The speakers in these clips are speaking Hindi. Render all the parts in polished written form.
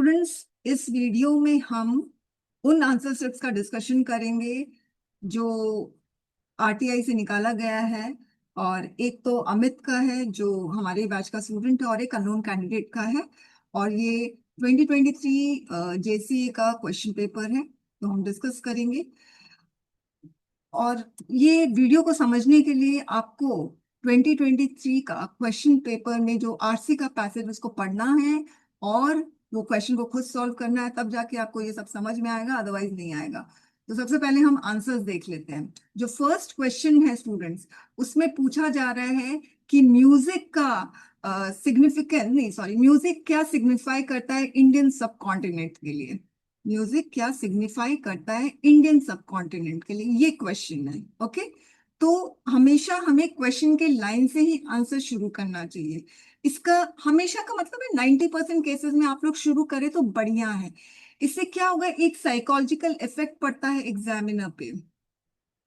स्टूडेंट्स, इस वीडियो में हम उन आंसर स्क्रिप्ट्स का डिस्कशन करेंगे जो आरटीआई से निकाला गया है। और एक तो अमित का है जो हमारे बैच का स्टूडेंट है, और एक अननोन कैंडिडेट का है। और ये 2023 जेसीए का क्वेश्चन पेपर है, तो हम डिस्कस करेंगे। और ये वीडियो को समझने के लिए आपको 2023 का क्वेश्चन पेपर में जो आरसी का पैसेज उसको पढ़ना है और वो क्वेश्चन को खुद सॉल्व करना है, तब जाके आपको ये सब समझ में आएगा, अदरवाइज नहीं आएगा। तो सबसे पहले हम आंसर्स देख लेते हैं। जो फर्स्ट क्वेश्चन है स्टूडेंट्स, उसमें पूछा जा रहा है कि म्यूजिक का सिग्निफिकेंस नहीं सॉरी म्यूजिक क्या सिग्निफाई करता है इंडियन सब कॉन्टिनेंट के लिए। म्यूजिक क्या सिग्निफाई करता है इंडियन सब कॉन्टिनेंट के लिए, ये क्वेश्चन है। ओके, तो हमेशा हमें क्वेश्चन के लाइन से ही आंसर शुरू करना चाहिए। इसका हमेशा का मतलब है 90% केसेस में आप लोग शुरू करें तो बढ़िया है। इससे क्या होगा, एक साइकोलॉजिकल इफेक्ट पड़ता है एग्जामिनर पे।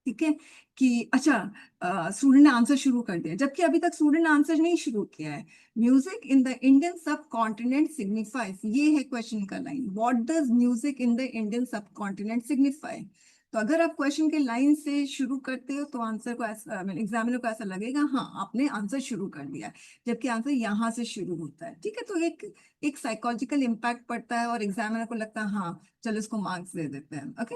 ठीक है कि अच्छा, स्टूडेंट ने आंसर शुरू कर दिया, जबकि अभी तक स्टूडेंट ने आंसर नहीं शुरू किया है। म्यूजिक इन द इंडियन सब कॉन्टिनेंट सिग्निफाइज, ये है क्वेश्चन का line. What does music in the Indian सब कॉन्टिनेंट सिग्निफाई। तो अगर आप क्वेश्चन के लाइन से शुरू करते हो तो आंसर को ऐसा, एग्जामिनर को ऐसा लगेगा हाँ आपने आंसर शुरू कर दिया है, जबकि आंसर यहाँ से शुरू होता है। ठीक है, तो एक साइकोलॉजिकल इम्पैक्ट पड़ता है और एग्जामिनर को लगता है हाँ चलो इसको मार्क्स दे देते हैं। ओके,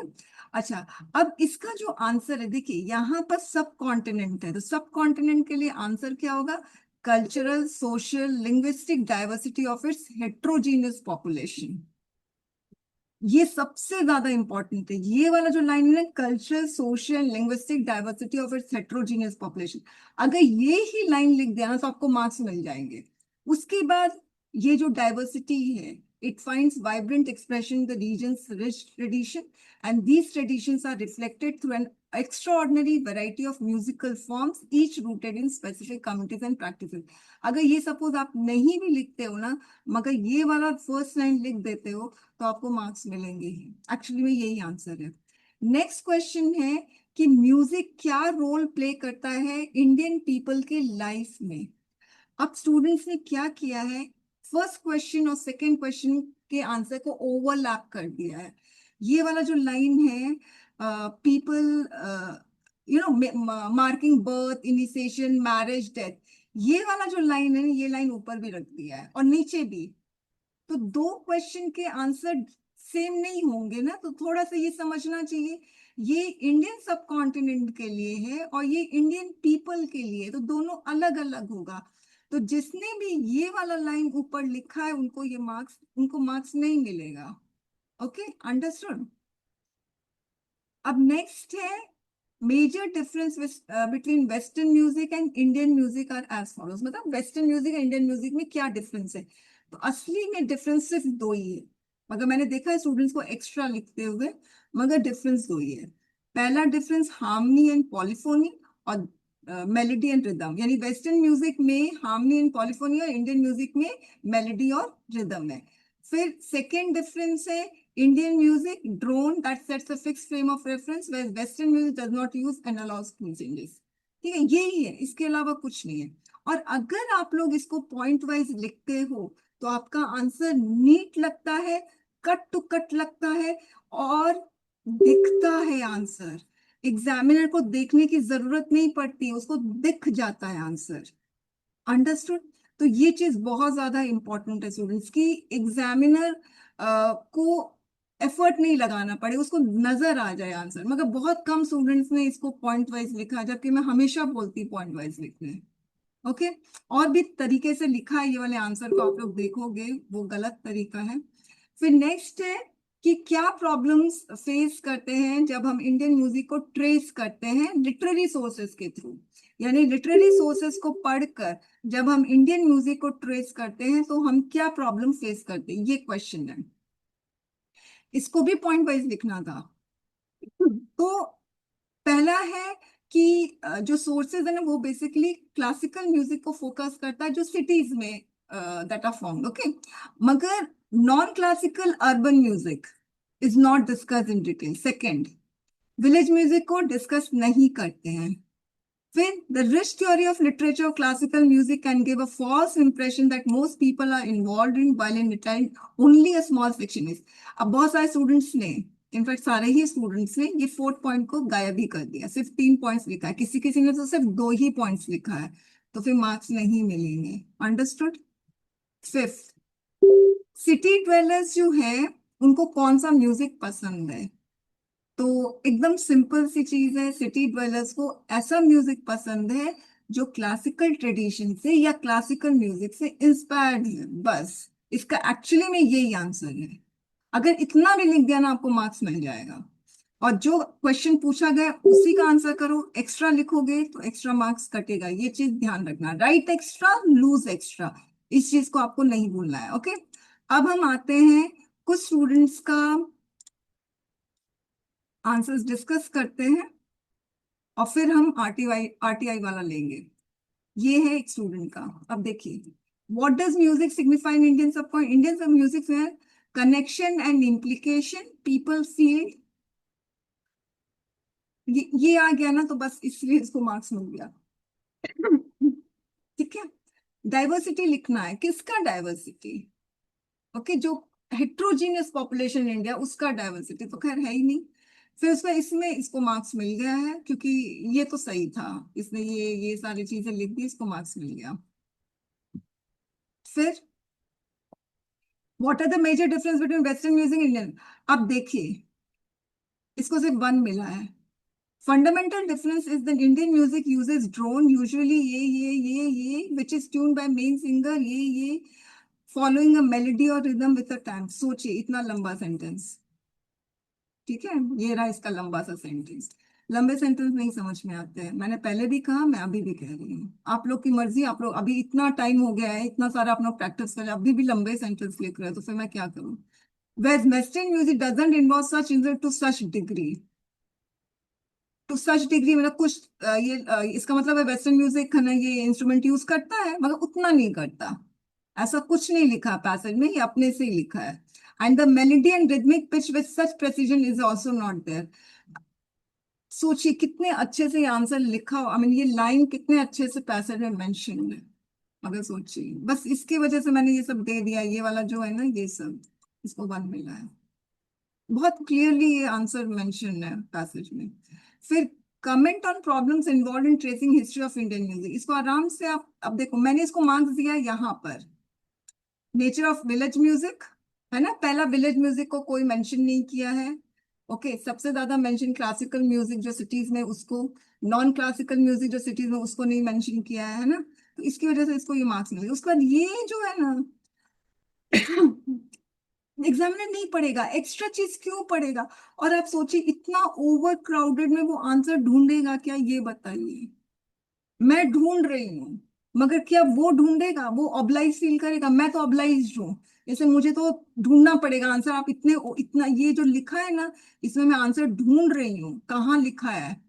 अच्छा, अब इसका जो आंसर है, देखिए यहाँ पर सब कॉन्टिनेंट है, तो सब कॉन्टिनेंट के लिए आंसर क्या होगा, cultural social linguistic diversity of its heterogeneous population. ये सबसे ज्यादा इंपॉर्टेंट है, ये वाला जो लाइन है, cultural social linguistic diversity of its heterogeneous population. अगर ये ही लाइन लिख दिया ना तो आपको मार्क्स मिल जाएंगे। उसके बाद ये जो डाइवर्सिटी है, it finds vibrant expression in the region's rich tradition, and these traditions are reflected through an extraordinary variety of musical forms, each rooted in specific communities and practices. अगर ये सपोज आप नहीं भी लिखते हो ना, मगर ये वाला फर्स्ट लाइन लिख देते हो तो आपको मार्क्स मिलेंगे ही। एक्चुअली में यही आंसर है। नेक्स्ट क्वेश्चन है कि म्यूजिक क्या रोल प्ले करता है इंडियन पीपल के लाइफ में। अब स्टूडेंट्स ने क्या किया है, फर्स्ट क्वेश्चन और सेकंड क्वेश्चन के आंसर को ओवरलैप कर दिया है। ये वाला जो लाइन है, people marking birth initiation marriage death, ये वाला जो लाइन है, ये लाइन ऊपर भी रख दिया है और नीचे भी। तो दो क्वेश्चन के आंसर सेम नहीं होंगे ना, तो थोड़ा सा ये समझना चाहिए, ये इंडियन सब कॉन्टिनेंट के लिए है और ये इंडियन पीपल के लिए, तो दोनों अलग अलग होगा। तो जिसने भी ये वाला लाइन ऊपर लिखा है उनको मार्क्स नहीं मिलेगा। Okay, understood. अब नेक्स्ट है, major difference between western music and Indian music are as follows. मतलब वेस्टर्न म्यूजिक और इंडियन म्यूजिक में क्या डिफरेंस है, तो असली में डिफरेंस सिर्फ दो ही है। मगर मैंने देखा है स्टूडेंट्स को एक्स्ट्रा लिखते हुए, मगर डिफरेंस दो ही है। पहला डिफरेंस हार्मनी एंड पॉलीफोनी और मेलोडी एंड रिदम, यानी वेस्टर्न म्यूजिक में हार्मनी एंड पॉलीफोनी और इंडियन म्यूजिक में मेलोडी और रिदम है। फिर सेकेंड डिफरेंस है Indian music drone that sets a fixed frame of reference, whereas Western music does not use and allows changes. ठीक है, यही है, इसके अलावा कुछ नहीं है। और अगर आप लोग इसको पॉइंट वाइज लिखते हो तो आपका आंसर नीट लगता है, कट टू कट लगता है और दिखता है आंसर। एग्जामिनर को देखने की जरूरत नहीं पड़ती, उसको दिख जाता है आंसर। अंडरस्टूड। तो ये चीज बहुत ज्यादा इंपॉर्टेंट है स्टूडेंट्स की, एग्जामिनर को एफर्ट नहीं लगाना पड़े, उसको नजर आ जाए आंसर। मगर बहुत कम स्टूडेंट्स ने इसको पॉइंट वाइज लिखा, जबकि मैं हमेशा बोलती पॉइंट वाइज लिखने। ओके, और भी तरीके से लिखा है ये वाले आंसर को, आप लोग देखोगे वो गलत तरीका है। फिर नेक्स्ट है कि क्या प्रॉब्लम्स फेस करते हैं जब हम इंडियन म्यूजिक को ट्रेस करते हैं लिटरेरी सोर्सेस के थ्रू। यानी लिटरेरी सोर्सेस को पढ़कर जब हम इंडियन म्यूजिक को ट्रेस करते हैं तो हम क्या प्रॉब्लम फेस करते हैं, ये क्वेश्चन है। इसको भी पॉइंट वाइज लिखना था। तो पहला है कि जो सोर्सेज है ना, वो बेसिकली क्लासिकल म्यूजिक को फोकस करता है जो सिटीज में दैट आर फॉर्म्ड। ओके, मगर non classical urban music is not discuss in detail. Second, village music को डिस्कस नहीं करते हैं। फिर the rich theory of literature classical music can give a false impression that most people are involve in while in it only a small section is. अब बहुत सारे स्टूडेंट्स ने, इनफैक्ट सारे ही स्टूडेंट्स ने ये फोर्थ पॉइंट को गायब ही कर दिया, सिर्फ 3 पॉइंट्स लिखा है, किसी किसी ने तो सिर्फ 2 ही पॉइंट्स लिखा है, तो फिर मार्क्स नहीं मिलेंगे। अंडरस्टूड। फिफ्थ, सिटी ड्वेलर्स जो है उनको कौन सा म्यूजिक पसंद है? तो एकदम सिंपल सी चीज है, सिटी ड्वेलर्स को ऐसा म्यूजिक पसंद है जो क्लासिकल ट्रेडिशन से या क्लासिकल म्यूजिक से इंस्पायर्ड है, बस। इसका एक्चुअली में यही आंसर है। अगर इतना भी लिख दिया ना, आपको मार्क्स मिल जाएगा। और जो क्वेश्चन पूछा गया उसी का आंसर करो, एक्स्ट्रा लिखोगे तो एक्स्ट्रा मार्क्स कटेगा, ये चीज ध्यान रखना। राइट एक्स्ट्रा, लूज एक्स्ट्रा, इस चीज को आपको नहीं भूलना है। ओके, अब हम आते हैं कुछ स्टूडेंट्स का आंसर्स डिस्कस करते हैं और फिर हम आरटीआई वाला लेंगे। ये है एक स्टूडेंट का। अब देखिए, what does music signify in Indian subcontinent? Indian सब म्यूजिक में connection and implication, people feel, ये आ गया ना, तो बस इसलिए इसको मार्क्स मिल गया। ठीक है। डाइवर्सिटी लिखना है, किसका डाइवर्सिटी? ओके, जो हेट्रोजीनियस पॉपुलेशन इंडिया, उसका डाइवर्सिटी तो खैर है ही नहीं। फिर उसमें इसमें इसको मार्क्स मिल गया है क्योंकि ये तो सही था, इसने ये सारी चीजें लिख दी, इसको मार्क्स मिल गया। फिर what are the major difference between western music Indian? अब देखिए, इसको सिर्फ 1 मिला है। Fundamental difference is the Indian music uses drone usually ये which is tune by main singer, ये फॉलोइंग अ मेलोडी और रिदम विद अ टाइम। सोचिए, इतना लंबा सेंटेंस। ठीक है, ये रहा इसका लंबा सा सेंटेंस। लंबे सेंटेंस नहीं समझ में आते हैं, मैंने पहले भी कहा, मैं अभी भी कह रही हूँ। आप लोग की मर्जी, आप लोग अभी इतना टाइम हो गया है, इतना सारा आप लोग प्रैक्टिस कर, अभी भी लंबे सेंटेंस लिख रहे हैं, तो फिर मैं क्या करूँ? Western music doesn't involve such injure to such degree. To such degree मतलब कुछ इसका मतलब है वेस्टर्न म्यूजिक है ना, ये इंस्ट्रूमेंट यूज करता है मगर उतना नहीं करता, ऐसा कुछ नहीं लिखा पैसेज में, ये अपने से ही लिखा है। And the melody and rhythmic pitch with such precision is also not there. सोचिए कितने अच्छे से ये आंसर लिखा हो, आई मीन ये लाइन कितने अच्छे से पैसेज में मेंशन है। अगर सोचिए, बस इसकी वजह से मैंने ये सब दे दिया, ये वाला जो है ना, ये सब इसको 1 मिला है। बहुत क्लियरली ये आंसर मेंशन है पैसेज में। फिर comment on problems involve in tracing history of Indian music, इसको आराम से आप, अब देखो मैंने इसको मार्क्स दिया यहाँ पर। नेचर ऑफ विलेज म्यूजिक है ना, पहला विलेज म्यूजिक को कोई मेंशन नहीं किया है। ओके, सबसे ज्यादा मेंशन क्लासिकल म्यूजिक जो सिटीज में, उसको। नॉन क्लासिकल म्यूजिक जो सिटीज में, उसको नहीं मेंशन किया है ना, तो इसकी वजह से इसको ये मार्क्स मिले। उसके बाद ये जो है ना, एग्जामिनर नहीं पढ़ेगा, एक्स्ट्रा चीज क्यों पढ़ेगा? और आप सोचिए, इतना ओवर क्राउडेड में वो आंसर ढूंढेगा क्या, ये बताइए। मैं ढूंढ रही हूँ, मगर क्या वो ढूंढेगा? वो ऑब्लाइज फील करेगा? मैं तो ऑब्लाइज हूँ, जैसे मुझे तो ढूंढना पड़ेगा आंसर। आप इतना ये जो लिखा है ना, इसमें मैं आंसर ढूंढ रही हूँ, कहाँ लिखा है।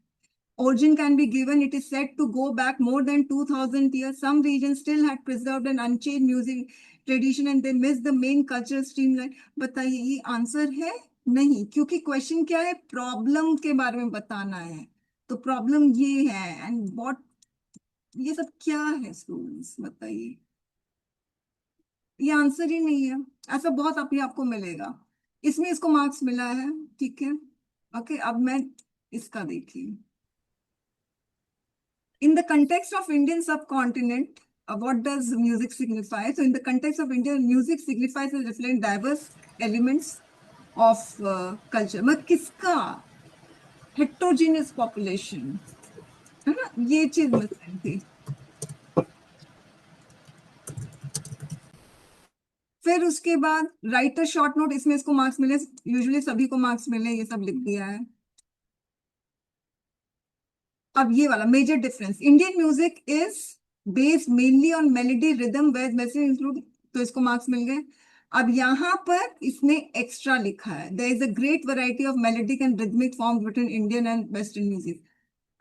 Origin can be given. It is said to go back more than 2000 years. Some regions still had preserved an unchanged music tradition and they missed the main cultural streamline. बताइए, ये आंसर है? नहीं, क्योंकि क्वेश्चन क्या है, प्रॉब्लम के बारे में बताना है। तो प्रॉब्लम ये है, एंड व्हाट, ये सब क्या है स्टूडेंट्स, बताइए। ये आंसर ही नहीं है। ऐसा बहुत अभी आपको मिलेगा, इसमें इसको मार्क्स मिला है। ठीक है। ओके, अब मैं इसका देखिए, in the context of Indian subcontinent, what does music signify? So, in the context of India, music signifies and reflects diverse elements of culture. मतलब किसका? heterogeneous population, है ना, ये चीज मिसिंग थी। फिर उसके बाद राइटर शॉर्ट नोट, इसमें इसको मार्क्स मिले, यूजुअली सभी को मार्क्स मिले, ये सब लिख दिया है। अब ये वाला major difference, Indian music is based mainly on melody rhythm ways message include, तो इसको मार्क्स मिल गए। अब यहाँ पर इसने एक्स्ट्रा लिखा है, there is a great variety of melodic and rhythmic forms between Indian and western music.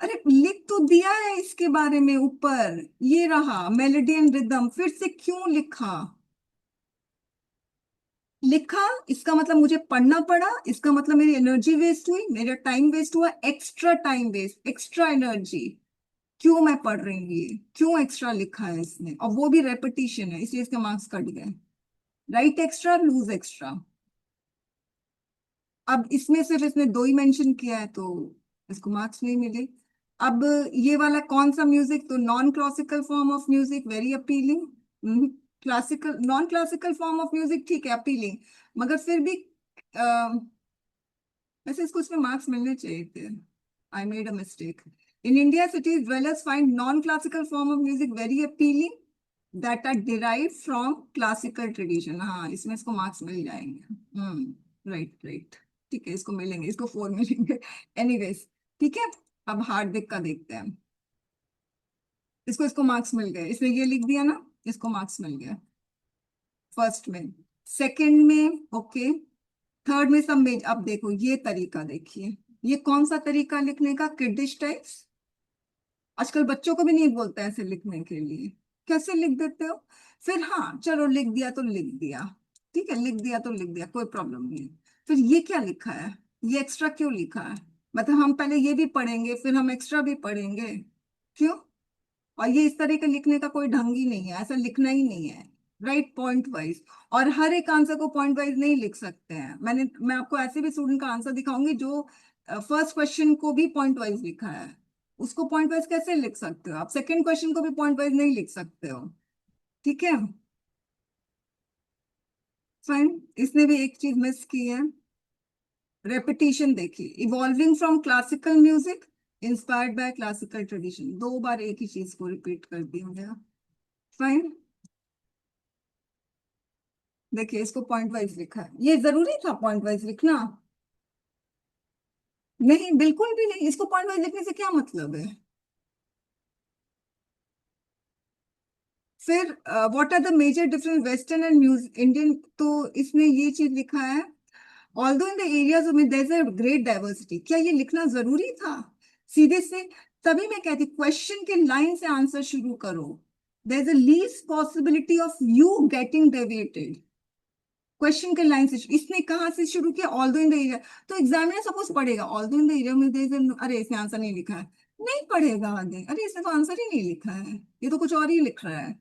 अरे लिख तो दिया है इसके बारे में ऊपर, ये रहा मेलोडी एंड रिदम, फिर से क्यों लिखा? लिखा, इसका मतलब मुझे पढ़ना पड़ा, इसका मतलब मेरी एनर्जी वेस्ट हुई, मेरा टाइम वेस्ट हुआ, extra time waste, extra energy. क्यों मैं पढ़ रही हूँ, ये क्यों एक्स्ट्रा लिखा है इसने, और वो भी रेपिटेशन है इसलिए इसके मार्क्स कट गए। Right extra, lose extra. अब इसमें सिर्फ इसने दो ही मेंशन किया है तो इसको मार्क्स नहीं मिले। अब ये वाला कौन सा म्यूजिक, तो non classical form of music very appealing. Classical, non classical form of music ठीक है अपीलिंग, मगर फिर भी वैसे इसको इसमें मार्क्स मिलने चाहिए थे। I made a mistake. In India cities dwellers find non classical form of music very appealing that are derived from classical tradition. हाँ, इसमें इसको मार्क्स मिल जाएंगे। राइट राइट, ठीक है, इसको मिलेंगे, इसको 4 मिलेंगे। एनीवेज, ठीक है। अब हार्दिक का देखते हैं। इसको इसको मार्क्स मिल गए, इसने ये लिख दिया ना, इसको मार्क्स मिल गया फर्स्ट में। सेकंड में ओके, थर्ड में सब में। अब देखो ये तरीका देखिए, ये कौन सा तरीका लिखने का, किडिश टाइप्स। आजकल बच्चों को भी नहीं बोलते ऐसे लिखने के लिए, कैसे लिख देते हो। फिर हाँ चलो लिख दिया तो लिख दिया, ठीक है, लिख दिया तो लिख दिया, कोई प्रॉब्लम नहीं। फिर ये क्या लिखा है, ये एक्स्ट्रा क्यों लिखा है, मतलब हम पहले ये भी पढ़ेंगे फिर हम एक्स्ट्रा भी पढ़ेंगे, क्यों। और ये इस तरह का लिखने का कोई ढंग ही नहीं है, ऐसा लिखना ही नहीं है। Right, point wise. और हर एक आंसर को पॉइंट वाइज नहीं लिख सकते हैं। मैं आपको ऐसे भी स्टूडेंट का आंसर दिखाऊंगी जो फर्स्ट क्वेश्चन को भी पॉइंट वाइज लिखा है, उसको पॉइंट वाइज कैसे लिख सकते हो आप, सेकंड क्वेश्चन को भी पॉइंट वाइज नहीं लिख सकते हो, ठीक है। फाइन, इसने भी एक चीज मिस की है, रेपिटेशन देखिए, evolving from classical music inspired by classical tradition, दो बार एक ही चीज को रिपीट कर दिया गया। फाइन, देखिए इसको पॉइंट वाइज लिखा है, ये जरूरी था पॉइंट वाइज लिखना, नहीं बिल्कुल भी नहीं, इसको पॉइंट वाइज लिखने से क्या मतलब है। फिर what are the major difference western and Indian, तो इसने ये चीज लिखा है, ऑल्दो इन द एरियाज में there is a great diversity, क्या ये लिखना जरूरी था सीधे से। तभी मैं कहती क्वेश्चन के लाइन से आंसर शुरू करो, there is a least possibility of you getting deviated. Question के लाइन से इसने कहाँ से शुरू किया, although in the area, तो एग्जामिनर सपोज पढ़ेगा although in the area में अरे इसने आंसर नहीं लिखा है, नहीं पढ़ेगा आगे, अरे इसने तो आंसर ही नहीं लिखा है, ये तो कुछ और ही लिख रहा है,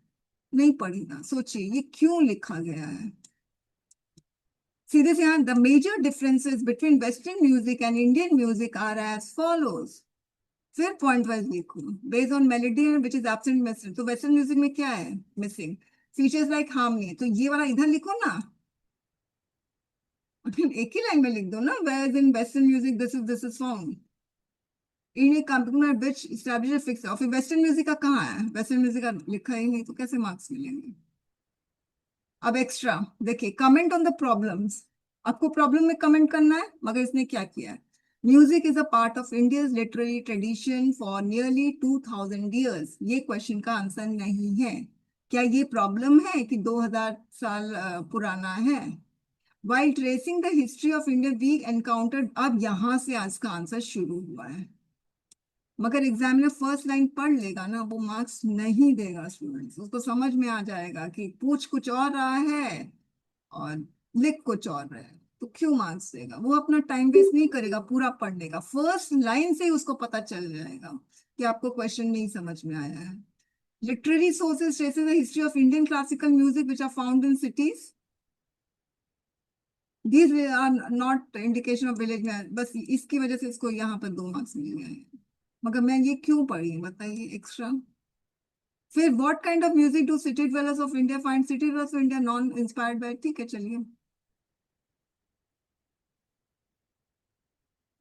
नहीं पढ़ेगा। सोचिए ये क्यों लिखा गया है। सीधे से यहाँ, the major differences between western music and Indian music are as follows. फिर पॉइंट वाइज लिखो, based on melody which is absent western, तो वेस्टर्न म्यूजिक में क्या है मिसिंग, फीचर्स लाइक हार्मनी, तो ये वाला इधर लिखो ना, एक ही लाइन में लिख दो ना, whereas in western music this is song in a component which establishes a fixed, और फिर वेस्टर्न म्यूजिक का कहाँ है, वेस्टर्न म्यूजिक का लिखा ही नहीं, तो कैसे मार्क्स मिलेंगे। अब एक्स्ट्रा देखिए, कमेंट ऑन द प्रॉब्लम्स, आपको प्रॉब्लम में कमेंट करना है, मगर इसने क्या किया है, music is a part of India's literary tradition for nearly 2000 years, ये क्वेश्चन का आंसर नहीं है। क्या ये प्रॉब्लम है कि 2000 साल पुराना है। While tracing the history of India, we encountered, अब यहां से आज का आंसर शुरू हुआ है, मगर एग्जामिनर फर्स्ट लाइन पढ़ लेगा ना, वो मार्क्स नहीं देगा स्टूडेंट्स, उसको समझ में आ जाएगा कि पूछ कुछ और रहा है और लिख कुछ और रहा है, तो क्यों मार्क्स देगा। वो अपना टाइम वेस्ट नहीं करेगा पूरा पढ़ने का, फर्स्ट लाइन से ही उसको पता चल जाएगा कि आपको क्वेश्चन नहीं समझ में आया है। Literary sources traces the history of Indian classical music which are found in cities. These are not indication of village में, बस इसकी वजह से इसको यहाँ पर 2 मार्क्स मिल गए हैं। मगर मैं ये क्यों पढ़ी बताइए एक्स्ट्रा। फिर what kind of music do city dwellers of India find, city dwellers of India non inspired by, ठीक है चलिए।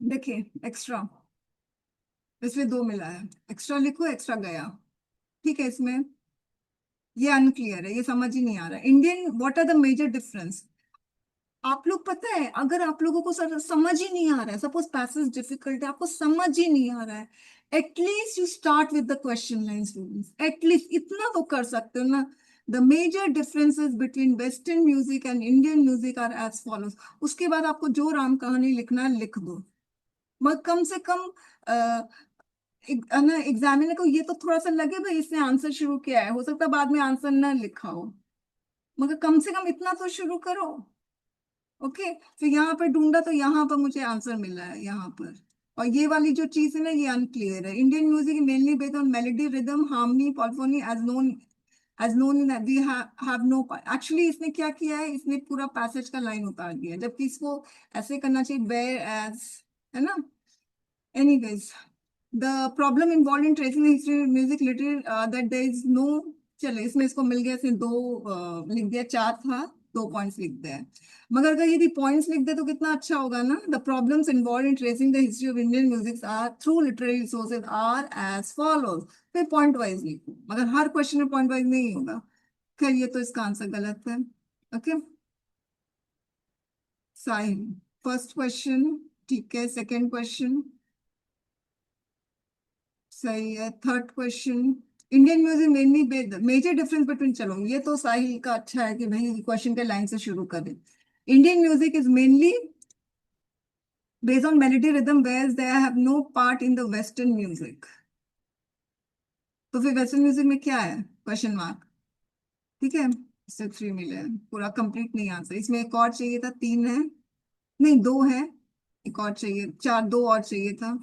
देखिए एक्स्ट्रा, इसमें 2 मिला है, एक्स्ट्रा लिखो, एक्स्ट्रा गया, ठीक है। इसमें ये अनक्लियर है, ये समझ ही नहीं आ रहा है। Indian, what are the major difference, आप लोग पता है अगर आप लोगों को समझ ही नहीं आ रहा है, सपोज पैसेज डिफिकल्ट है, आपको समझ ही नहीं आ रहा है, at least you start with the question line students, at least इतना तो कर सकते हो ना। The major differences between western music and Indian music are as follows, उसके बाद आपको जो राम कहानी लिखना है लिख दो, मगर कम से कम ना एग्जामिनर को ये तो थोड़ा सा लगे भाई इसने आंसर शुरू किया है, हो सकता है बाद में आंसर ना लिखा हो, मगर कम से कम इतना तो शुरू करो। ओके, तो यहाँ पर ढूंढा तो यहाँ पर मुझे आंसर मिला है यहाँ पर, और ये वाली जो चीज है ना, ये अनक्लियर है। Indian music mainly based on melody, rhythm, harmony, polyphony, as known we have no. Actually इसने क्या किया है, इसने पूरा पैसेज का लाइन उतार दिया, जबकि इसको ऐसे करना चाहिए, वेयर एज, है ना। Anyways, the problem involve in tracing history music literature that there is no. चले, इसमें इसको मिल गया, इसने दो लिख दिया, चार था, दो पॉइंट्स लिख दिया। मगर अगर यदि पॉइंट्स लिख दे तो कितना अच्छा होगा ना। The problems involve in tracing the history of Indian music are through literary sources are as follows. फिर पॉइंट वाइज लिखो, मगर हर क्वेश्चन में पॉइंट वाइज नहीं होगा। खैर, ये तो इसका आंसर गलत है। ओके, साहिल, फर्स्ट क्वेश्चन ठीक है, सेकंड क्वेश्चन सही है, third question, Indian music mainly major difference between, चलो ये तो साहिल का अच्छा है कि भाई क्वेश्चन के लाइन से शुरू करें। Indian music is mainly based on melody rhythm whereas they have no part in the western music। तो फिर वेस्टर्न म्यूजिक में क्या है, क्वेश्चन मार्क। ठीक है, इससे थ्री मिले हैं। पूरा कंप्लीट नहीं आंसर, इसमें एक और चाहिए था, तीन है, नहीं दो है, एक और चाहिए, चार, दो और चाहिए था।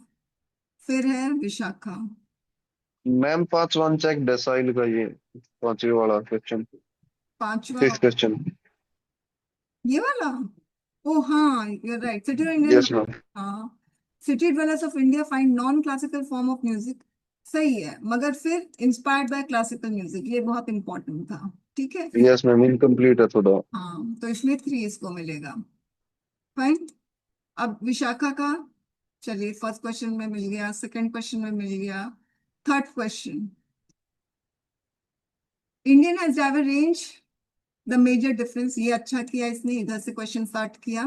फिर है विशाखा। मैम 5 1 चेक डेसाइल का ये पांचवे वाला क्वेश्चन, पांचवा, फिफ्थ क्वेश्चन। ये वाला। ओ हाँ, you right, city Indian. Yes ma'am. हाँ, city dwellers of India find non classical form of music. सही है, मगर फिर इंस्पायर्ड बाय क्लासिकल म्यूजिक, ये बहुत इंपॉर्टेंट था। ठीक है, यस मैम, इनकम्प्लीट है थोड़ा। हाँ, तो इसमें थ्री इसको मिलेगा। फाइन, अब विशाखा का। चलिए, फर्स्ट क्वेश्चन में मिल गया, सेकंड क्वेश्चन में मिल गया, third question, Indian has driver range the major difference. ये अच्छा किया इसने, इधर से क्वेश्चन स्टार्ट किया।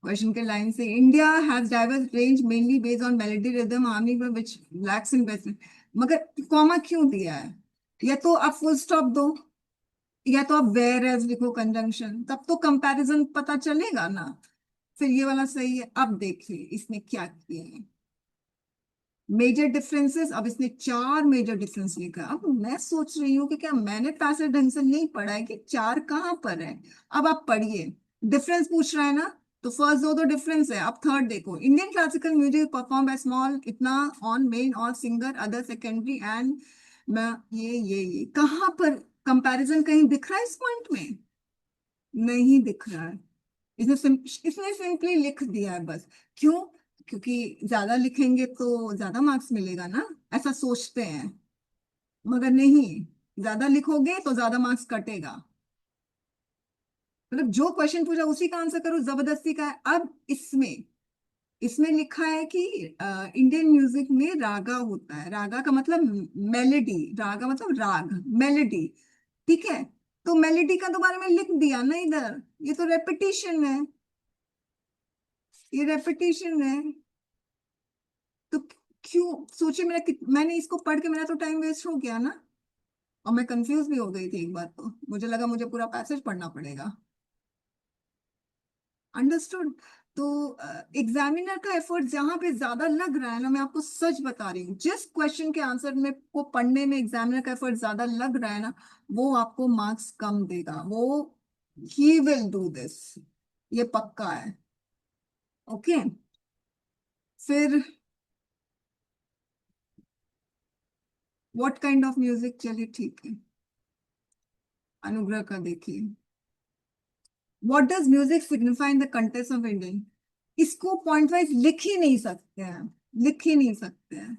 क्वेश्चन के लाइन से, India has diverse range mainly based on melody, rhythm, harmony which lacks in west. मगर कॉमा क्यों दिया है? या तो आप फुल स्टॉप दो, या तो आप वेयर एज लिखो कंजंक्शन, तब तो कंपैरिजन पता चलेगा ना। फिर ये वाला सही है। अब देखिए इसने क्या किया है, मेजर डिफरेंसेस। अब इसने चार मेजर डिफरेंस लिखा। अब मैं सोच रही हूँ कि क्या मैंने पैसेज ढंग से नहीं पढ़ा है, कि चार कहाँ पर है। अब आप पढ़िए, डिफरेंस पूछ रहा है ना, तो फर्स्ट दो तो डिफरेंस है। अब थर्ड देखो, Indian classical music perform by small इतना ऑन मेन और सिंगर अदर सेकेंडरी एंड, मैं ये कहाँ पर कंपैरिजन कहीं दिख रहा है इस पॉइंट में? नहीं दिख रहा है। इसने सिंपली लिख दिया है बस। क्यों? क्योंकि ज्यादा लिखेंगे तो ज्यादा मार्क्स मिलेगा ना, ऐसा सोचते हैं। मगर नहीं, ज्यादा लिखोगे तो ज्यादा मार्क्स कटेगा। मतलब जो क्वेश्चन पूछा उसी का आंसर करो, जबरदस्ती का है। अब इसमें इसमें लिखा है कि इंडियन म्यूजिक में रागा होता है। रागा का मतलब मेलेडी, रागा मतलब राग, मेलेडी। ठीक है, तो मेलेडी का दोबारा में लिख दिया ना इधर, ये तो रेपिटेशन है, ये रेपिटेशन है। तो क्यों सोचिए, मैंने इसको पढ़ के मेरा तो टाइम वेस्ट हो गया ना। और मैं कंफ्यूज भी हो गई थी एक बार, तो मुझे लगा मुझे पूरा पैसेज पढ़ना पड़ेगा। अंडरस्टूड। तो एग्जामिनर का एफर्ट जहां पे ज्यादा लग रहा है ना, मैं आपको सच बता रही हूँ, जिस क्वेश्चन के आंसर में को पढ़ने में एग्जामिनर का एफर्ट ज्यादा लग रहा है ना, वो आपको मार्क्स कम देगा। वो ही विल डू दिस, ये पक्का है। ओके, फिर व्हाट काइंड ऑफ म्यूजिक, चलिए ठीक है, अनुग्रह का देखिए, what does music signify in the context of Indian. इसको पॉइंट वाइज लिख ही नहीं सकते हैं, लिख ही नहीं सकते हैं।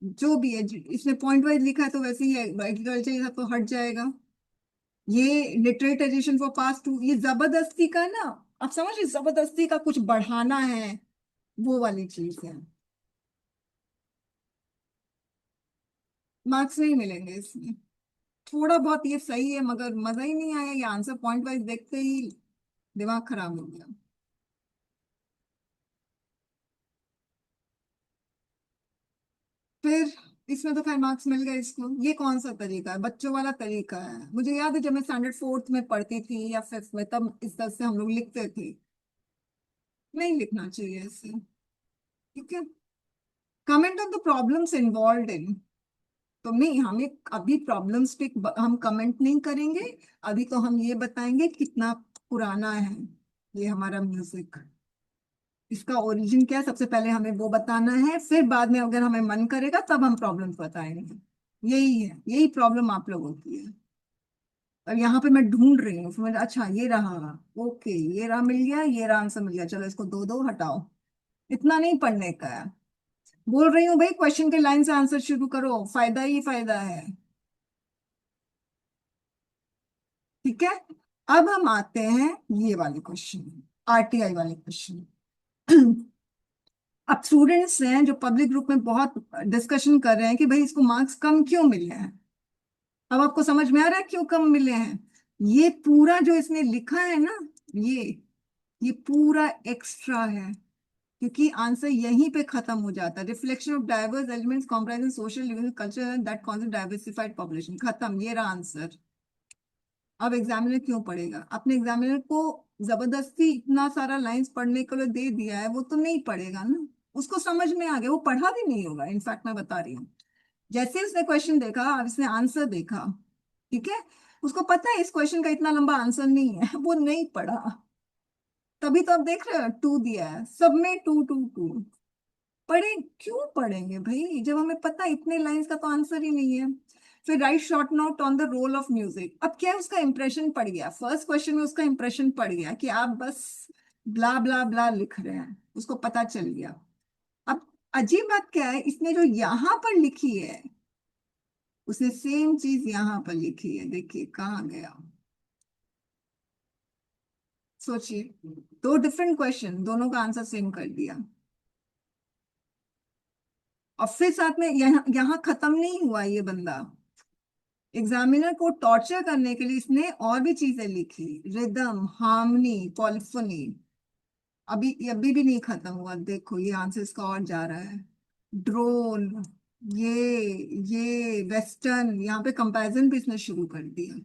जो भी है, इसने पॉइंट वाइज लिखा है तो वैसे ही है, एग्रीकल्चर ये सब तो हट जाएगा। ये लिटरेचराइजेशन फॉर पास्ट टू, ये जबरदस्ती का ना, आप समझ रहे, जबरदस्ती का कुछ बढ़ाना है, वो वाली चीज है। मार्क्स नहीं मिलेंगे इसमें। थोड़ा बहुत ये सही है, मगर मजा ही नहीं आया, ये आंसर पॉइंट वाइज देखते ही दिमाग खराब हो गया। फिर इसमें तो खैर मार्क्स मिल गए इसको। ये कौन सा तरीका है, बच्चों वाला तरीका है। मुझे याद है जब मैं स्टैंडर्ड फोर्थ में पढ़ती थी या फिफ्थ में, तब इस तरह से हम लोग लिखते थे। नहीं लिखना चाहिए ऐसे। ठीक है, comment on the problems involve इन। तो नहीं, हमें अभी प्रॉब्लम्स पे हम कमेंट नहीं करेंगे। अभी तो हम ये बताएंगे कितना पुराना है ये हमारा म्यूजिक। इसका ओरिजिन क्या है सबसे पहले हमें वो बताना है, फिर बाद में अगर हमें मन करेगा तब हम प्रॉब्लम बताएंगे। यही है, यही प्रॉब्लम आप लोगों की है। और यहाँ पे मैं ढूंढ रही हूँ, फिर मुझे अच्छा ये रहा, ओके ये रहा, मिल गया, ये रहा आंसर मिल गया, चलो इसको दो दो हटाओ। इतना नहीं पढ़ने का है। बोल रही हूँ भाई, क्वेश्चन के लाइन से आंसर शुरू करो, फायदा ही फायदा है। ठीक है, अब हम आते हैं ये वाले क्वेश्चन, आरटीआई वाले क्वेश्चन। अब स्टूडेंट्स हैं जो पब्लिक ग्रुप में बहुत डिस्कशन कर रहे हैं कि भाई इसको मार्क्स कम क्यों मिले हैं। अब आपको समझ में आ रहा है क्यों कम मिले हैं। ये पूरा जो इसने लिखा है ना, ये ये पूरा एक्स्ट्रा है, क्योंकि आंसर यहीं पे खत्म हो जाता है। Reflection of diverse elements comprising social living culture that concept diversified population, खत्म, ये रहा आंसर। अब एग्जामिनर क्यों पढ़ेगा, अपने एग्जामिनर को जबरदस्ती इतना सारा लाइंस पढ़ने के लिए दे दिया है, वो तो नहीं पढ़ेगा ना। उसको समझ में आ गया, वो पढ़ा भी नहीं होगा, इनफैक्ट मैं बता रही हूँ। जैसे ही उसने क्वेश्चन देखा, अब इसने आंसर देखा, ठीक है, उसको पता है इस क्वेश्चन का इतना लंबा आंसर नहीं है, वो नहीं पढ़ा। तभी तो आप देख रहे हो टू दिया है, सब में टू टू टू। पढ़े क्यों पढ़ेंगे भाई, जब हमें पता है इतने लाइंस का तो आंसर ही नहीं है। फिर write short note on the role of music. अब क्या है, उसका इंप्रेशन पड़ गया, फर्स्ट क्वेश्चन में उसका इंप्रेशन पड़ गया कि आप बस ब्ला ब्ला ब्ला लिख रहे हैं, उसको पता चल गया। अब अजीब बात क्या है, इसने जो यहाँ पर लिखी है, उसने सेम चीज यहाँ पर लिखी है, देखिए कहाँ गया। सोचिए, दो डिफरेंट क्वेश्चन, दोनों का आंसर सेम कर दिया। और फिर साथ में यहाँ यहाँ खत्म नहीं हुआ ये बंदा, एग्जामिनर को टॉर्चर करने के लिए इसने और भी चीजें लिखी, रिदम, हार्मनी, पॉलिफोनी। अभी भी नहीं खत्म हुआ, देखो ये आंसर इसका और जा रहा है। ड्रोन, ये वेस्टर्न, यहाँ पे कंपैरिजन भी इसने शुरू कर दिया।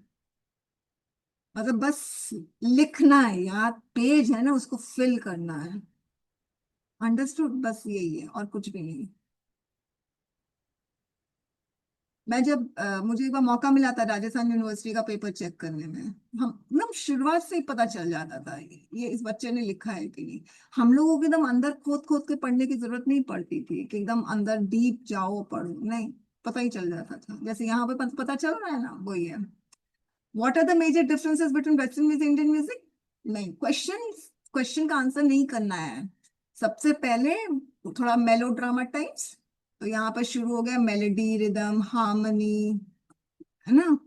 मतलब बस लिखना है यार, पेज है ना उसको फिल करना है। अंडरस्टूड, बस यही है और कुछ भी नहीं। मैं जब मुझे एक बार मौका मिला था राजस्थान यूनिवर्सिटी का पेपर चेक करने में, हम एकदम शुरुआत से ही पता चल जाता था ये इस बच्चे ने लिखा है कि नहीं। हम लोगों को एकदम अंदर खोद खोद के पढ़ने की जरूरत नहीं पड़ती थी कि एकदम अंदर डीप जाओ पढ़ो, नहीं, पता ही चल जाता था, जैसे यहाँ पे पता चल रहा है ना, वही है। What are the major differences between western music Indian music. नहीं, क्वेश्चन क्वेश्चन का आंसर नहीं करना है। सबसे पहले थोड़ा मेलो ड्रामा टाइप्स, तो यहाँ पर शुरू हो गया मेलोडी, रिदम, हार्मनी, है ना।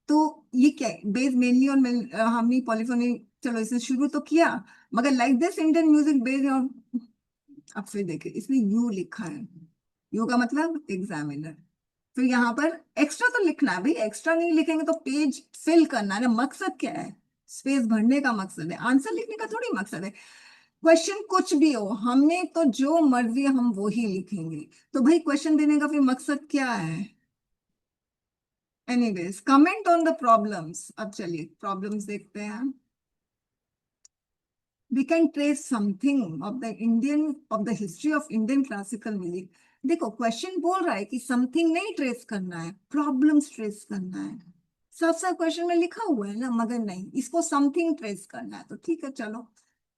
तो ये क्या है, base mainly on harmony, polyphony. चलो इसने शुरू तो किया, मगर like this Indian music based on. अब फिर देखिए इसने यू लिखा है, यू का मतलब एग्जामिनर। फिर यहाँ पर एक्स्ट्रा तो लिखना है भाई, एक्स्ट्रा नहीं लिखेंगे तो पेज फिल करना है ना, मकसद क्या है, स्पेस भरने का मकसद है, आंसर लिखने का थोड़ी मकसद है। क्वेश्चन कुछ भी हो, हमने तो जो मर्जी हम वो ही लिखेंगे। तो भाई क्वेश्चन देने का फिर मकसद क्या है। Anyways, comment on the problems. अब चलिए प्रॉब्लम्स देखते हैं। We can trace something of the history of Indian classical music। देखो क्वेश्चन बोल रहा है कि समथिंग नहीं ट्रेस करना है, प्रॉब्लम्स ट्रेस करना है। साफ साफ क्वेश्चन में लिखा हुआ है ना, मगर नहीं, इसको समथिंग ट्रेस करना है, तो ठीक है चलो,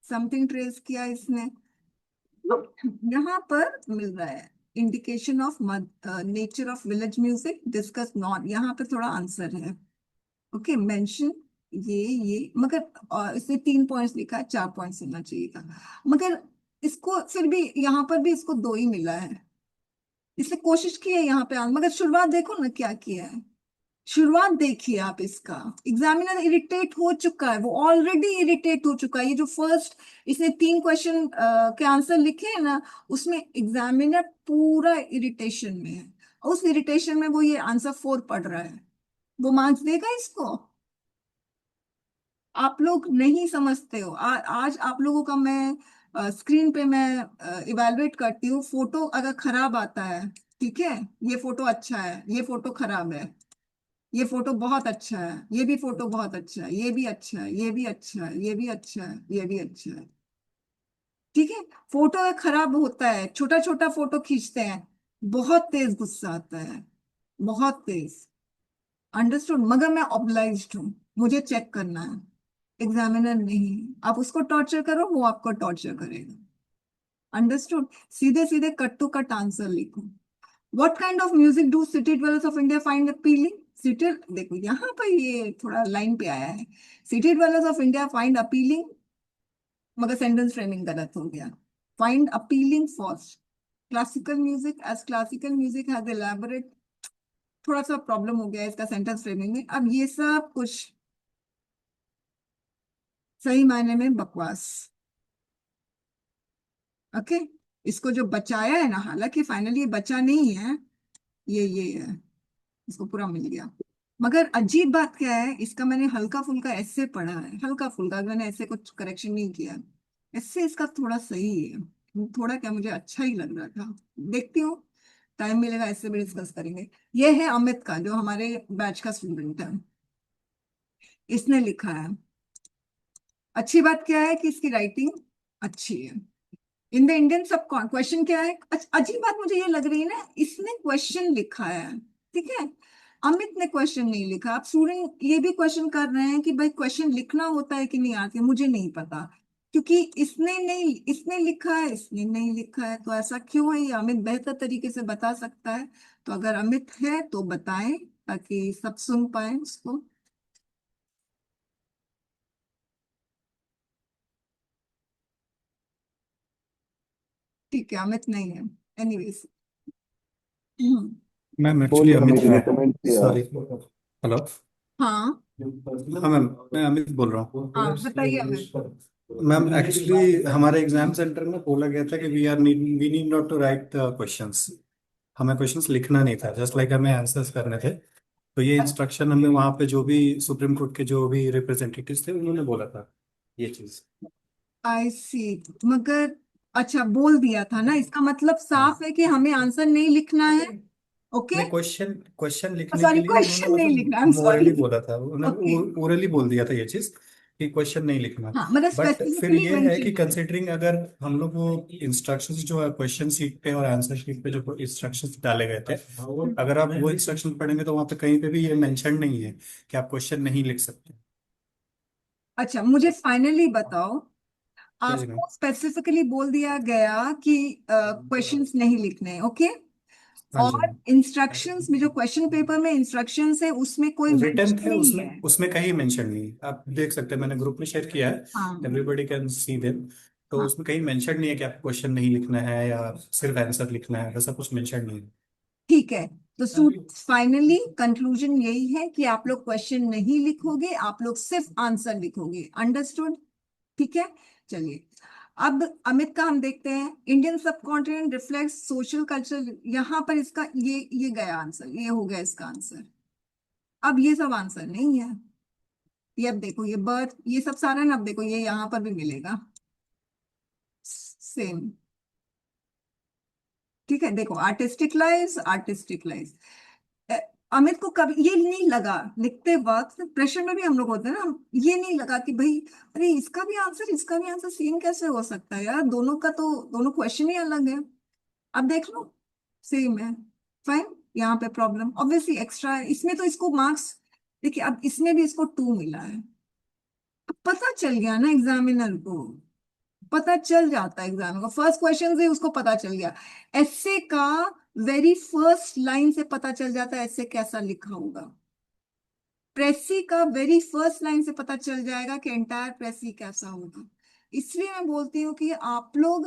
समथिंग ट्रेस किया इसने। यहाँ पर मिल रहा है indication of nature of village music discuss not, यहाँ पे थोड़ा आंसर है। ओके, मेंशन ये मगर इसने 3 पॉइंट्स लिखा है, 4 पॉइंट्स होना चाहिए था, मगर इसको फिर भी यहाँ पर भी इसको दो ही मिला है। इसने कोशिश की है यहाँ पे मगर शुरुआत देखो ना क्या किया है। शुरुआत देखिए आप इसका, एग्जामिनर इरिटेट हो चुका है, वो ऑलरेडी इरिटेट हो चुका है। ये जो फर्स्ट इसने 3 क्वेश्चन के आंसर लिखे हैं ना, उसमें एग्जामिनर पूरा इरिटेशन में है, और उस इरिटेशन में वो ये आंसर 4 पढ़ रहा है। वो मार्क्स देगा इसको। आप लोग नहीं समझते हो। आज आप लोगों का मैं स्क्रीन पे मैं इवेलुएट करती हूँ, फोटो अगर खराब आता है, ठीक है, ये फोटो अच्छा है, ये फोटो खराब है, ये फोटो बहुत अच्छा है, ये भी फोटो बहुत अच्छा है, ये भी अच्छा है, ये भी अच्छा है, ये भी अच्छा है, ये भी अच्छा है, ठीक है। फोटो अगर खराब होता है, छोटा छोटा फोटो खींचते हैं, बहुत तेज गुस्सा आता है, बहुत तेज। अंडरस्टूड, मगर मैं ऑब्लाइज्ड हूँ, मुझे चेक करना है, एग्जामिनर नहीं। आप उसको टॉर्चर करो, वो आपको टॉर्चर करेगा। अंडरस्टूड? सीधे सीधे कट टू कट आंसर लिखो। What kind of music do city dwellers of India find appealing? City, देखो यहाँ पर ये थोड़ा लाइन पे आया है, city dwellers of India find appealing, मगर सेंटेंस फ्रेमिंग गलत हो गया। Find appealing first classical music, as classical music has elaborate, थोड़ा सा प्रॉब्लम हो गया इसका सेंटेंस फ्रेमिंग में। अब ये सब कुछ सही मायने में बकवास। ओके, इसको जो बचाया है ना, हालांकि फाइनली ये बचा नहीं है, ये है, इसको पूरा मिल गया। मगर अजीब बात क्या है, इसका मैंने हल्का फुल्का ऐसे पढ़ा है, हल्का फुल्का, मैंने ऐसे कुछ करेक्शन नहीं किया, ऐसे इसका थोड़ा सही है, थोड़ा क्या, मुझे अच्छा ही लग रहा था। देखती हूँ, टाइम मिलेगा ऐसे भी डिस्कस करेंगे। ये है अमित का, जो हमारे बैच का स्टूडेंट है, इसने लिखा है। अच्छी बात क्या है कि इसकी राइटिंग अच्छी है। इन द इंडियन सब क्वेश्चन क्या है, अजीब बात मुझे ये लग रही है ना, इसने क्वेश्चन लिखा है, ठीक है, अमित ने क्वेश्चन नहीं लिखा। अब स्टूडेंट ये भी क्वेश्चन कर रहे हैं कि भाई क्वेश्चन लिखना होता है कि नहीं आती, मुझे नहीं पता, क्योंकि इसने नहीं, इसने लिखा है, इसने नहीं लिखा है, तो ऐसा क्यों है, ये अमित बेहतर तरीके से बता सकता है। तो अगर अमित है तो बताएं, ताकि सब सुन पाए उसको। ठीक है, अमित नहीं है, एनीवेज। मैम एक्चुअली बोलिए, अमित हमें रिकमेंड किया। Sorry hello. हाँ हाँ मैम, मैं अमित बोल रहा हाँ, हूँ। बताइए अमित। मैम एक्चुअली हमारे एग्जाम सेंटर में बोला गया था कि we need not to write the questions. हमें क्वेश्चंस लिखना नहीं था, जस्ट लाइक हमें आंसर्स करने थे। तो ये इंस्ट्रक्शन हमें वहाँ पे जो भी सुप्रीम कोर्ट के जो भी रिप्रेजेंटेटिव्स थे उन्होंने बोला था ये चीज। आई सी, मगर अच्छा बोल दिया था ना, इसका मतलब हाँ, साफ है कि हमें आंसर नहीं लिखना है। ओके, नहीं क्वेश्चन क्वेश्चन लिखने के सॉरी, लिए उन्होंने क्वेश्चन नहीं लिखना, आई एम मतलब सॉरी। ओरली बोला था, ओके, उन्होंने ओरली बोल दिया था ये चीज कि क्वेश्चन नहीं लिखना। हाँ, मतलब बट फिर स्पेसिफिकली ये है कि मेंशन है। कंसिडरिंग अगर हम लोग वो इंस्ट्रक्शंस जो है क्वेश्चन शीट पे और आंसर शीट पे जो इंस्ट्रक्शंस डाले गए थे, अगर आप वो इंस्ट्रक्शन पढ़ेंगे तो वहाँ पे कहीं पे भी ये मेंशन नहीं है कि आप क्वेश्चन नहीं लिख सकते। अच्छा, मुझे फाइनली बताओ, जी मैम। आपको स्पेसिफिकली बोल दिया गया कि क्वेश्चंस नहीं लिखने हैं, ओके? हाँ जी। और इंस्ट्रक्शंस में, जो क्वेश्चन पेपर में इंस्ट्रक्शंस है, उसमें कोई रिटर्न मेंशन थे नहीं उसमें, है। उसमें कहीं मेंशन नहीं है, आप देख सकते हैं, मैंने ग्रुप में शेयर किया है, हाँ एवरीबॉडी कैन सी देम। तो हाँ, उसमें कहीं मेंशन नहीं है कि आपको क्वेश्चन नहीं लिखना है या सिर्फ आंसर लिखना है, वैसा कुछ मेंशन नहीं है। ठीक है। तो फाइनली कंक्लूजन यही है कि आप लोग क्वेश्चन नहीं लिखोगे, आप लोग सिर्फ आंसर लिखोगे। अंडरस्टूड? ठीक है, चलिए। अब अमित का हम देखते हैं। इंडियन सब कॉन्टिनेंट रिफ्लेक्ट सोशल कल्चर, यहाँ पर इसका ये गया आंसर, ये हो गया इसका आंसर। अब ये सब आंसर नहीं है, ये अब देखो, ये बर्थ, ये सब सारा ना, अब देखो ये यहाँ पर भी मिलेगा सेम। ठीक है, देखो, artistic life, artistic life. Amit को कभी ये नहीं लगा लिखते वक्त, प्रेशर में भी हम लोग होते हैं ना, ये नहीं लगा कि भाई अरे इसका भी आंसर, इसका भी आंसर सेम कैसे हो सकता है यार, दोनों का तो, दोनों क्वेश्चन ही अलग है। अब देख लो, सेम है, फाइन। यहाँ पे प्रॉब्लम ऑब्वियसली एक्स्ट्रा है इसमें, तो इसको मार्क्स, देखिए अब इसमें भी इसको 2 मिला है। अब पता चल गया ना एग्जामिनर को, पता चल जाता है एग्जाम को, फर्स्ट क्वेश्चन से उसको पता चल गया। ऐसे का वेरी फर्स्ट लाइन से पता चल जाता है ऐसे कैसा लिखा होगा। प्रेसी का वेरी फर्स्ट लाइन से पता चल जाएगा कि एंटायर प्रेसी कैसा होगा। इसलिए मैं बोलती हूँ कि आप लोग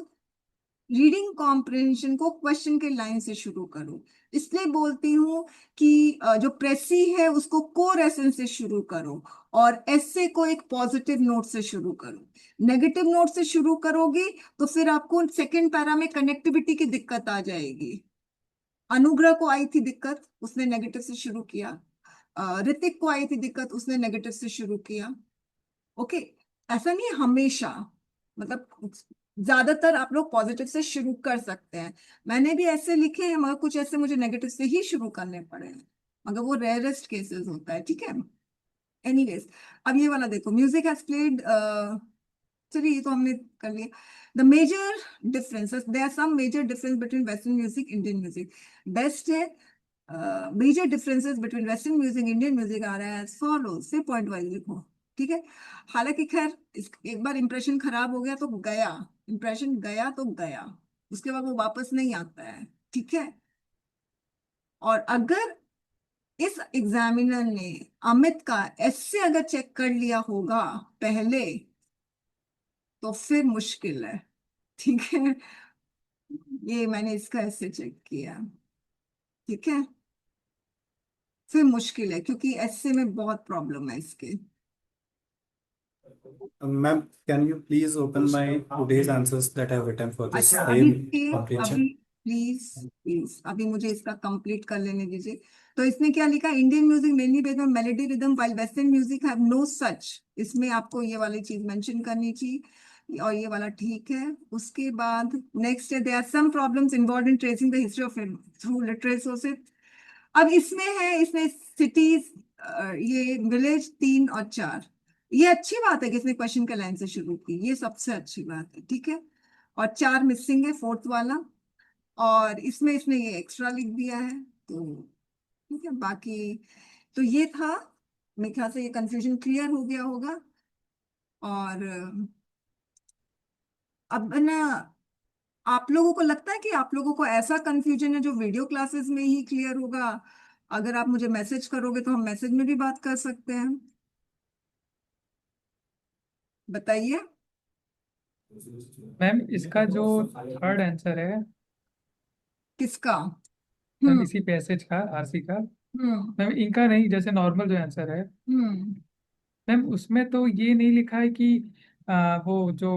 रीडिंग कॉम्प्रिहेंशन को क्वेश्चन के लाइन से शुरू करो। इसलिए बोलती हूँ कि जो प्रेसी है उसको कोर एसेंस से शुरू करो, और एसे को एक पॉजिटिव नोट से शुरू करो। नेगेटिव नोट से शुरू करोगे तो फिर आपको सेकंड पैरा में कनेक्टिविटी की दिक्कत आ जाएगी। अनुग्रह को आई थी दिक्कत, उसने नेगेटिव से शुरू किया। ऋतिक को आई थी दिक्कत, उसने नेगेटिव से शुरू किया। ओके, ऐसा नहीं है हमेशा, मतलब ज्यादातर आप लोग पॉजिटिव से शुरू कर सकते हैं। मैंने भी ऐसे लिखे हैं, मगर कुछ ऐसे मुझे नेगेटिव से ही शुरू करने पड़े हैं, मगर वो रेयरेस्ट केसेस होता है, ठीक है। एनीवेज, अब ये वाला देखो, म्यूजिक हैज प्लेड, चलिए ये तो हमने कर लिया। The major differences, there are some major difference between western music, Indian music. Best है, major differences between western music, Indian music आ रहा है एज फॉलोज, फिर पॉइंट वाइज लिखो, ठीक है। हालांकि खैर एक बार इंप्रेशन खराब हो गया तो गया, इंप्रेशन गया तो गया, उसके बाद वो वापस नहीं आता है, ठीक है। और अगर इस एग्जामिनर ने अमित का एस्से अगर चेक कर लिया होगा पहले, तो फिर मुश्किल है, ठीक है। ये मैंने इसका एस्से चेक किया, ठीक है। फिर मुश्किल है क्योंकि एस्से में बहुत प्रॉब्लम है इसके। Ma'am, can you please open my today's answers that I have written for this अच्छा अभी IM अभी comprehension? प्लीज प्लीज अभी मुझे इसका कंप्लीट कर लेने दीजिए। तो इसने क्या लिखा, Indian music mainly based on melody rhythm while western music have no such. इसमें आपको ये वाली चीज मेंशन करनी चाहिए, और ये वाला ठीक है। उसके बाद नेक्स्ट है, there are some problems involve in tracing the history of through literary sources. अब इसमें है, इसने सिटीज, ये विलेज 3 और 4, ये अच्छी बात है कि इसने क्वेश्चन का लाइन से शुरू की, ये सबसे अच्छी बात है, ठीक है। और 4 मिसिंग है, फोर्थ वाला। और इसमें इसने ये एक्स्ट्रा लिख दिया है, तो ठीक है। बाकी तो ये था, मेरे ख्याल से ये कंफ्यूजन क्लियर हो गया होगा। और अब ना, आप लोगों को लगता है कि आप लोगों को ऐसा कंफ्यूजन है जो वीडियो क्लासेस में ही क्लियर होगा? अगर आप मुझे मैसेज करोगे तो हम मैसेज में भी बात कर सकते हैं, बताइए। मैम इसका जो थर्ड आंसर है, किसका? मैम हम्म। इसी पैसेज का, आरसी का, हम्म। मैम इनका नहीं, जैसे नॉर्मल जो आंसर है हम्म। मैम, उसमें तो ये नहीं लिखा है कि वो जो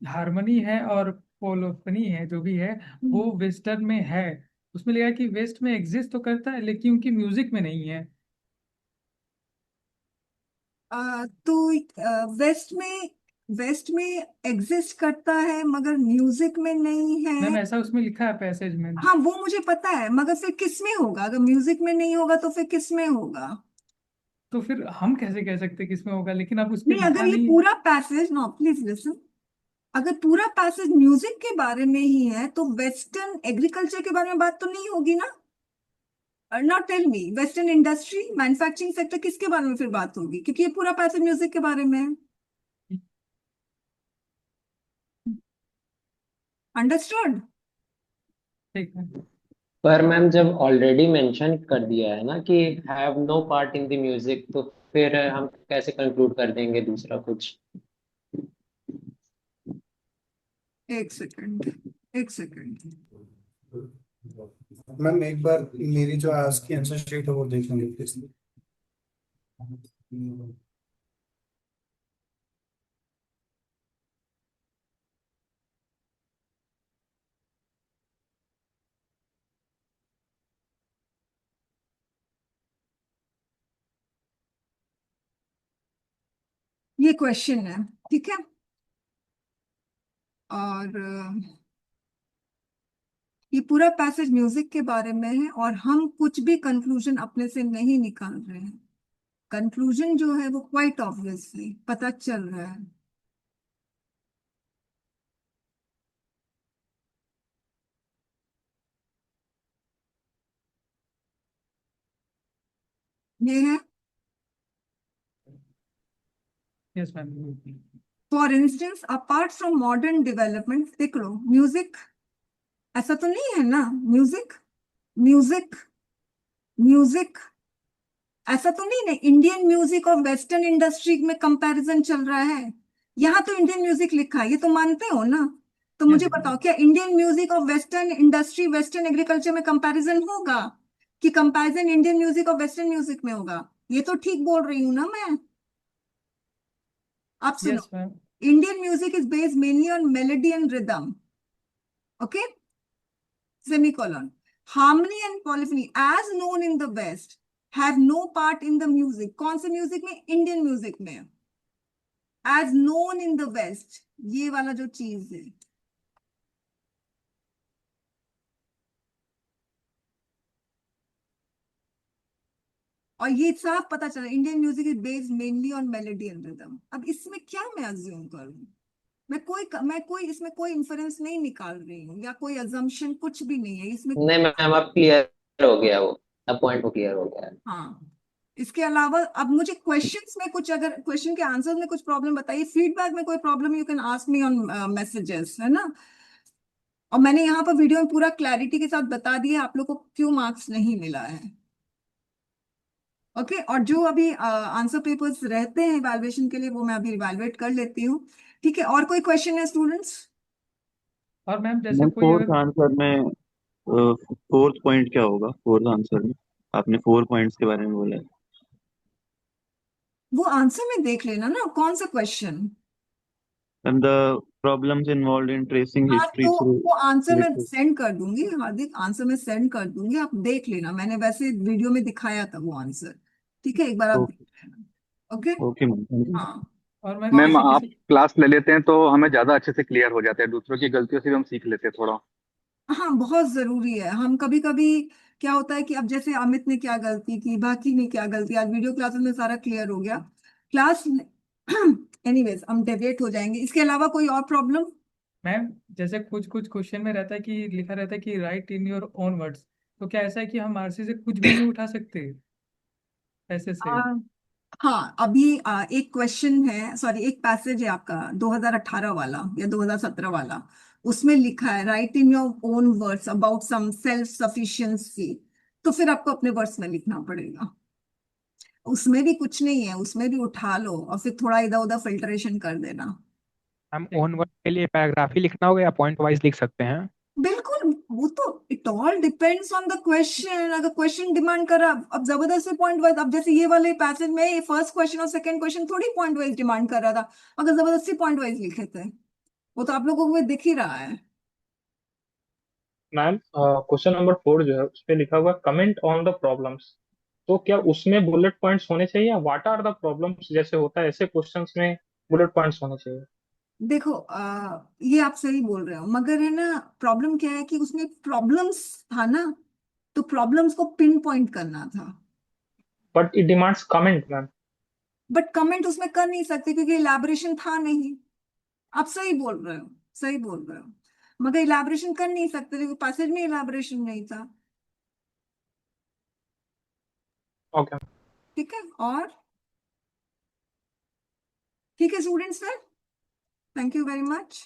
हारमोनी है और पोलोफनी है जो भी है वो हम्म। वेस्टर्न में है। उसमें लिखा है कि वेस्ट में एग्जिस्ट तो करता है लेकिन उनकी म्यूजिक में नहीं है। तो वेस्ट में एग्जिस्ट करता है मगर म्यूजिक में नहीं मैम है। ऐसा उसमें लिखा है पैसेज में। हाँ वो मुझे पता है, मगर फिर किस में होगा? अगर म्यूजिक में नहीं होगा तो फिर किस में होगा? तो फिर हम कैसे कह सकते किसमें होगा, लेकिन अब उस पे नहीं, अगर लिखा ये नहीं। पूरा पैसेज, नो प्लीज लिसन, अगर पूरा पैसेज म्यूजिक के बारे में ही है तो वेस्टर्न एग्रीकल्चर के बारे में बात तो नहीं होगी ना। Not tell me, western industry manufacturing sector किसके बारे में फिर बात होगी, क्योंकि ये पूरा पैसेज म्यूजिक के बारे में है। अंडरस्टूड? ठीक है। पर मैम जब ऑलरेडी मेंशन कर दिया है ना कि have no part in the music, तो फिर हम कैसे कंक्लूड कर देंगे दूसरा कुछ? एक सेकंड, एक सेकंड। मैम एक बार मेरी जो आज की आंसर शीट है वो देख लेंगे प्लीज। ये क्वेश्चन है, ठीक है। और ये पूरा पैसेज म्यूजिक के बारे में है, और हम कुछ भी कंक्लूजन अपने से नहीं निकाल रहे हैं। कंक्लूजन जो है वो क्वाइट ऑब्वियस है, पता चल रहा है। ये है, yes ma'am. For instance apart from modern development, देख लो म्यूजिक, ऐसा तो नहीं है ना, म्यूजिक, म्यूजिक, म्यूजिक, ऐसा तो नहीं ना इंडियन म्यूजिक और वेस्टर्न इंडस्ट्री में कंपैरिजन चल रहा है। यहाँ तो इंडियन म्यूजिक लिखा है, ये तो मानते हो ना? तो मुझे यस बताओ, क्या इंडियन म्यूजिक और वेस्टर्न इंडस्ट्री, वेस्टर्न एग्रीकल्चर में कंपैरिजन होगा? कि कंपैरिजन इंडियन म्यूजिक और वेस्टर्न म्यूजिक में होगा? ये तो ठीक बोल रही हूँ ना मैं? आप सुनो, yes ma'am. Indian music is based mainly on melody and rhythm, okay, semicolon. Harmony and polyphony as known in the West have no part in the music. कौन से म्यूजिक में? इंडियन म्यूजिक में। as known in the West, ये वाला जो चीज है, और ये साफ पता चला Indian music is based mainly on melody and rhythm. अब इसमें क्या मैं अज्यूम करूं? मैं कोई इसमें कोई इंफरेंस नहीं निकाल रही हूँ, या कोई अजम्पशन कुछ भी नहीं है इसमें। नहीं मैम, अब क्लियर हो गया वो, अब पॉइंट वो क्लियर हो गया है। हाँ, इसके अलावा अब मुझे क्वेश्चंस में कुछ, अगर क्वेश्चन के आंसर में कुछ प्रॉब्लम बताइए, फीडबैक में कोई problem you can ask me on messages, है ना। और मैंने यहाँ पर वीडियो में पूरा क्लैरिटी के साथ बता दिया आप लोग को क्यों मार्क्स नहीं मिला है। ओके, और जो अभी आंसर पेपर्स रहते हैं इवैल्यूएशन के लिए, वो मैं अभी इवैल्यूएट कर लेती हूँ। ठीक है, और कोई क्वेश्चन है स्टूडेंट्स? और मैम जैसे मैम कोई फोर्थ अगर आंसर में फोर्थ पॉइंट क्या होगा फोर्थ आंसर में? आपने 4 पॉइंट्स के बारे में बोला है। वो आंसर में देख लेना ना, कौन सा question. Ma'am the problems involve in tracing हाँ, हिस्ट्री तो थ्रू वो आंसर मैं लेटर। सेंड कर दूंगी हार्दिक, आंसर मैं सेंड कर दूंगी, आप देख लेना, मैंने वैसे वीडियो में दिखाया था वो आंसर। ठीक है, एक बार आप देख ओके लेना। Okay. Okay ma'am thank you. हाँ। और मैम और मैम जैसे आप किसी क्लास ले लेते हैं तो हमें ज्यादा अच्छे से क्लियर हो जाते हैं, दूसरों की गलतियों से भी हम सीख लेते हैं थोड़ा। हाँ, बहुत जरूरी है। हम कभी कभी क्या होता है कि अब जैसे अमित ने क्या गलती की, बाकी ने क्या गलती, आज वीडियो क्लासेस में सारा क्लियर हो गया क्लास। एनीवेज, हम डेविएट हो जाएंगे। इसके अलावा कोई और प्रॉब्लम? मैम जैसे कुछ कुछ क्वेश्चन में रहता है कि लिखा रहता है कि right in your own words, तो क्या ऐसा है कि हम आरसी से कुछ भी नहीं उठा सकते ऐसे से? हाँ, अभी एक क्वेश्चन है, सॉरी एक पैसेज है आपका 2018 वाला या 2017 वाला, उसमें लिखा है write in your own words about some self sufficiency. तो फिर आपको अपने वर्ड्स में लिखना पड़ेगा, उसमें भी कुछ नहीं है, उसमें भी उठा लो और फिर थोड़ा इधर उधर फिल्ट्रेशन कर देना। हम ठीक ओन वर्ड के लिए पैराग्राफ ही लिखना होगा या पॉइंट वाइज लिख सकते हैं? बिल्कुल, वो तो it all depends on the question. अगर क्वेश्चन डिमांड कर रहा, अब जबरदस्ती पॉइंट वाइज, अब जैसे ये वाले पैसेज में ये फर्स्ट क्वेश्चन और सेकंड क्वेश्चन थोड़ी पॉइंट वाइज डिमांड कर रहा था, अगर जबरदस्ती पॉइंट वाइज लिखे थे, वो तो आप लोगों को भी दिख ही रहा है। मैम क्वेश्चन नंबर 4 जो है उस पे लिखा हुआ कमेंट ऑन द प्रॉब्लम्स, तो क्या उसमें बुलेट पॉइंट्स होने चाहिए या व्हाट आर द प्रॉब्लम्स जैसे होता है ऐसे क्वेश्चंस में बुलेट पॉइंट्स होने चाहिए? देखो, ये आप सही बोल रहे हो, मगर है ना, प्रॉब्लम क्या है कि उसमें प्रॉब्लम्स था ना, तो प्रॉब्लम्स को पिन पॉइंट करना था। But it demands comment ma'am. But comment उसमें कर नहीं सकते क्योंकि इलैबोरेशन था नहीं। आप सही बोल रहे हो, सही बोल रहे हो, मगर इलैबोरेशन कर नहीं सकते क्योंकि पैसेज में इलैबोरेशन नहीं था। ओके। ठीक है, और ठीक है स्टूडेंट्स, फिर थैंक यू वेरी मच।